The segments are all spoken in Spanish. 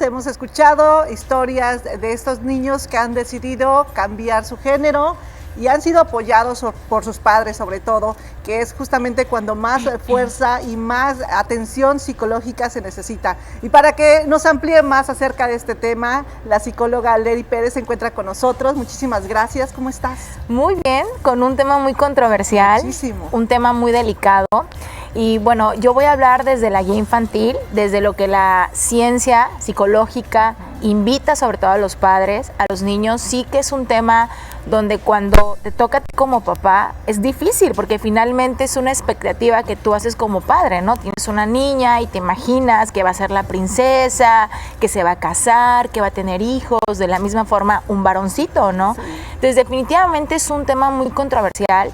Hemos escuchado historias de estos niños que han decidido cambiar su género y han sido apoyados por sus padres, sobre todo, que es justamente cuando más fuerza y más atención psicológica se necesita. Y para que nos amplíe más acerca de este tema, la psicóloga Lery Pérez se encuentra con nosotros. Muchísimas gracias. ¿Cómo estás? Muy bien, con un tema muy controversial, Muchísimo. Un tema muy delicado. Y bueno, yo voy a hablar desde la guía infantil, desde lo que la ciencia psicológica invita sobre todo a los padres, a los niños. Sí que es un tema donde cuando te toca a ti como papá es difícil, porque finalmente es una expectativa que tú haces como padre, ¿no? Tienes una niña y te imaginas que va a ser la princesa, que se va a casar, que va a tener hijos, de la misma forma un varoncito, ¿no? Sí. Entonces definitivamente es un tema muy controversial.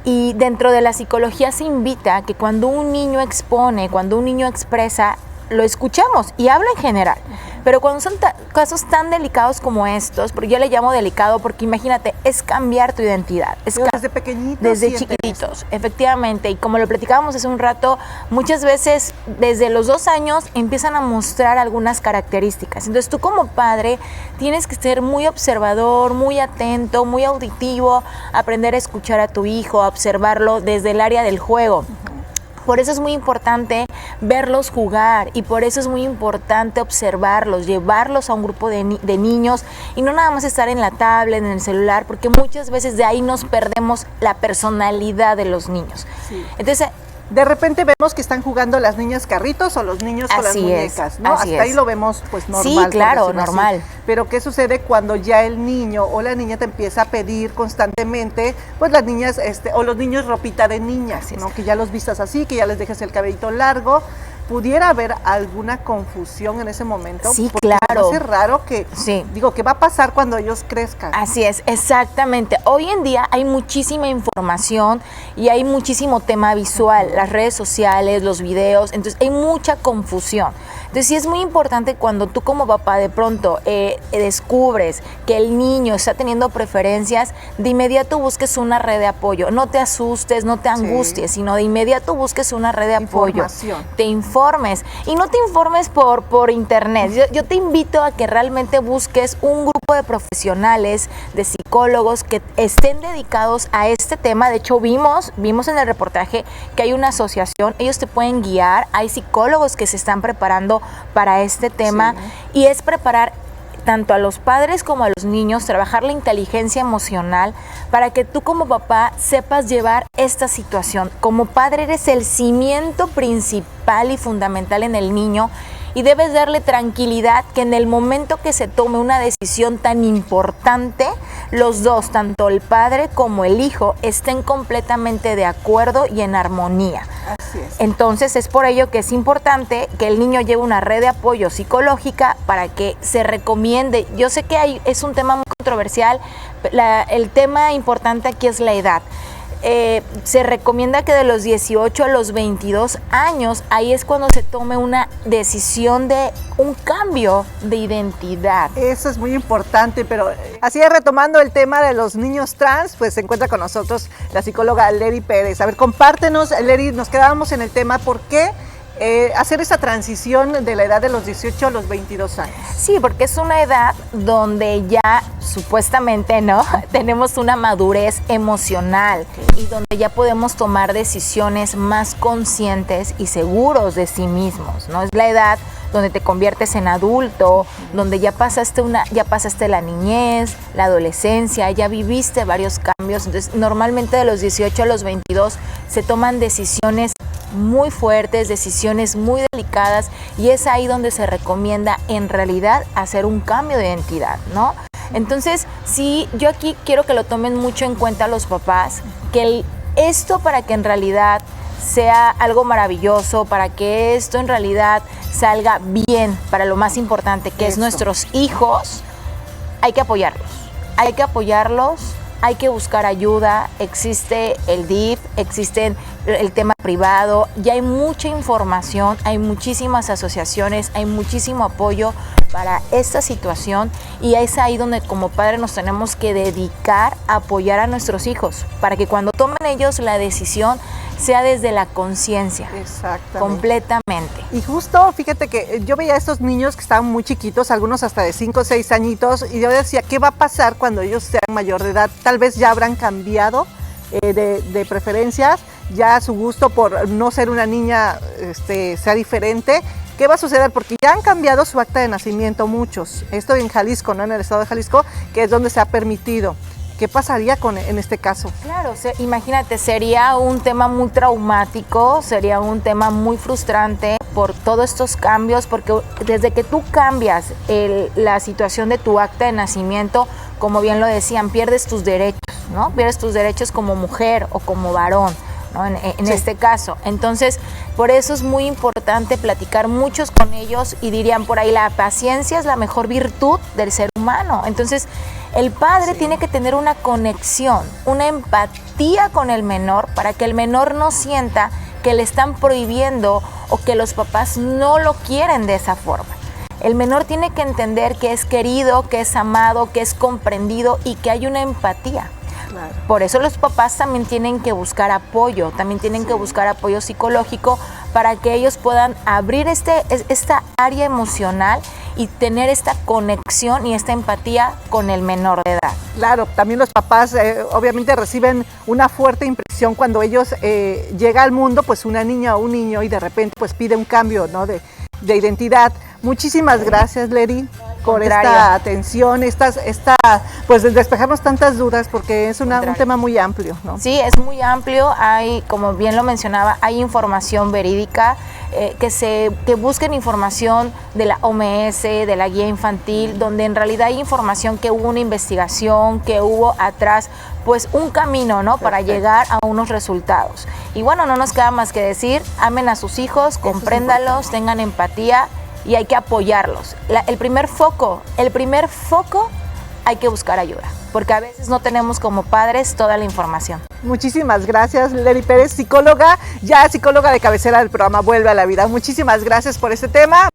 Y dentro de la psicología se invita que cuando un niño expone, cuando un niño expresa, lo escuchamos y habla en general. Pero cuando son casos tan delicados como estos, porque yo le llamo delicado porque imagínate, es cambiar tu identidad. Desde pequeñitos. Desde chiquititos, efectivamente. Y como lo platicábamos hace un rato, muchas veces desde los 2 años empiezan a mostrar algunas características. Entonces tú como padre tienes que ser muy observador, muy atento, muy auditivo, aprender a escuchar a tu hijo, a observarlo desde el área del juego. Por eso es muy importante verlos jugar y por eso es muy importante observarlos, llevarlos a un grupo de niños y no nada más estar en la tablet, en el celular, porque muchas veces de ahí nos perdemos la personalidad de los niños. Sí. Entonces, de repente vemos que están jugando las niñas carritos o los niños con las muñecas, ¿no? Hasta ahí lo vemos pues normal. Sí, claro, normal. Así. Pero ¿qué sucede cuando ya el niño o la niña te empieza a pedir constantemente, pues las niñas o los niños ropita de niñas, ¿no? Que ya los vistas así, que ya les dejes el cabellito largo? ¿Pudiera haber alguna confusión en ese momento? Sí, porque claro. Es raro que, digo, ¿qué va a pasar cuando ellos crezcan? Así es, exactamente. Hoy en día hay muchísima información y hay muchísimo tema visual, las redes sociales, los videos, entonces hay mucha confusión. Entonces sí es muy importante cuando tú como papá de pronto descubres que el niño está teniendo preferencias, de inmediato busques una red de apoyo. No te asustes, no te angusties, sino de inmediato busques una red de apoyo. Te informes y no te informes por internet. Yo te invito a que realmente busques un grupo de profesionales, de psicólogos que estén dedicados a este tema. De hecho, vimos en el reportaje que hay una asociación, ellos te pueden guiar, hay psicólogos que se están preparando para este tema y es preparar tanto a los padres como a los niños, trabajar la inteligencia emocional para que tú como papá sepas llevar esta situación. Como padre eres el cimiento principal y fundamental en el niño y debes darle tranquilidad que en el momento que se tome una decisión tan importante, los dos, tanto el padre como el hijo, estén completamente de acuerdo y en armonía. Así es. Entonces es por ello que es importante que el niño lleve una red de apoyo psicológica para que se recomiende. Yo sé que es un tema muy controversial, el tema importante aquí es la edad. Se recomienda que de los 18 a los 22 años, ahí es cuando se tome una decisión de un cambio de identidad. Eso es muy importante, pero así es, retomando el tema de los niños trans, pues se encuentra con nosotros la psicóloga Lery Pérez. A ver, compártenos, Lery, nos quedábamos en el tema, ¿por qué hacer esa transición de la edad de los 18 a los 22 años? Sí, porque es una edad donde ya supuestamente, ¿no? Tenemos una madurez emocional y donde ya podemos tomar decisiones más conscientes y seguros de sí mismos, ¿no? Es la edad donde te conviertes en adulto, donde ya pasaste la niñez, la adolescencia, ya viviste varios cambios. Entonces, normalmente de los 18 a los 22 se toman decisiones muy fuertes, decisiones muy delicadas y es ahí donde se recomienda en realidad hacer un cambio de identidad, ¿no? Entonces, sí, yo aquí quiero que lo tomen mucho en cuenta los papás, que esto para que en realidad sea algo maravilloso, para que esto en realidad salga bien, para lo más importante que es nuestros hijos, hay que apoyarlos, hay que buscar ayuda, existe el DIF, existen el tema privado, ya hay mucha información, hay muchísimas asociaciones, hay muchísimo apoyo para esta situación y es ahí donde como padres nos tenemos que dedicar a apoyar a nuestros hijos para que cuando tomen ellos la decisión sea desde la conciencia. Exactamente. Completamente. Y justo, fíjate que yo veía a estos niños que estaban muy chiquitos, algunos hasta de 5 o 6 añitos, y yo decía, ¿qué va a pasar cuando ellos sean mayor de edad? Tal vez ya habrán cambiado de preferencias, ya su gusto por no ser una niña sea diferente. ¿Qué va a suceder? Porque ya han cambiado su acta de nacimiento muchos. Esto en Jalisco, ¿no? En el estado de Jalisco, que es donde se ha permitido. ¿Qué pasaría en este caso? Claro, imagínate, sería un tema muy traumático, sería un tema muy frustrante por todos estos cambios, porque desde que tú cambias la situación de tu acta de nacimiento, como bien lo decían, pierdes tus derechos, ¿no? Pierdes tus derechos como mujer o como varón, ¿no? En Sí. este caso. Entonces, por eso es muy importante platicar muchos con ellos, y dirían por ahí, la paciencia es la mejor virtud del ser humano. Entonces, el padre tiene que tener una conexión, una empatía con el menor, para que el menor no sienta que le están prohibiendo o que los papás no lo quieren de esa forma. El menor tiene que entender que es querido, que es amado, que es comprendido y que hay una empatía. Claro. Por eso los papás también tienen que buscar apoyo, también tienen que buscar apoyo psicológico, para que ellos puedan abrir esta área emocional y tener esta conexión y esta empatía con el menor de edad. Claro, también los papás obviamente reciben una fuerte impresión cuando ellos llega al mundo, pues una niña o un niño, y de repente pues pide un cambio, ¿no? de identidad. Muchísimas gracias, Leri, por esta atención, pues despejarnos tantas dudas, porque es un tema muy amplio, ¿no? Sí, es muy amplio. Hay, como bien lo mencionaba, hay información verídica, que busquen información de la OMS, de la guía infantil, donde en realidad hay información que hubo una investigación, que hubo atrás pues un camino, ¿no? Para llegar a unos resultados. Y bueno, no nos queda más que decir, amen a sus hijos, compréndalos, tengan empatía, y hay que apoyarlos. El primer foco, hay que buscar ayuda, porque a veces no tenemos como padres toda la información. Muchísimas gracias, Leri Pérez, psicóloga, ya psicóloga de cabecera del programa Vuelve a la Vida. Muchísimas gracias por este tema.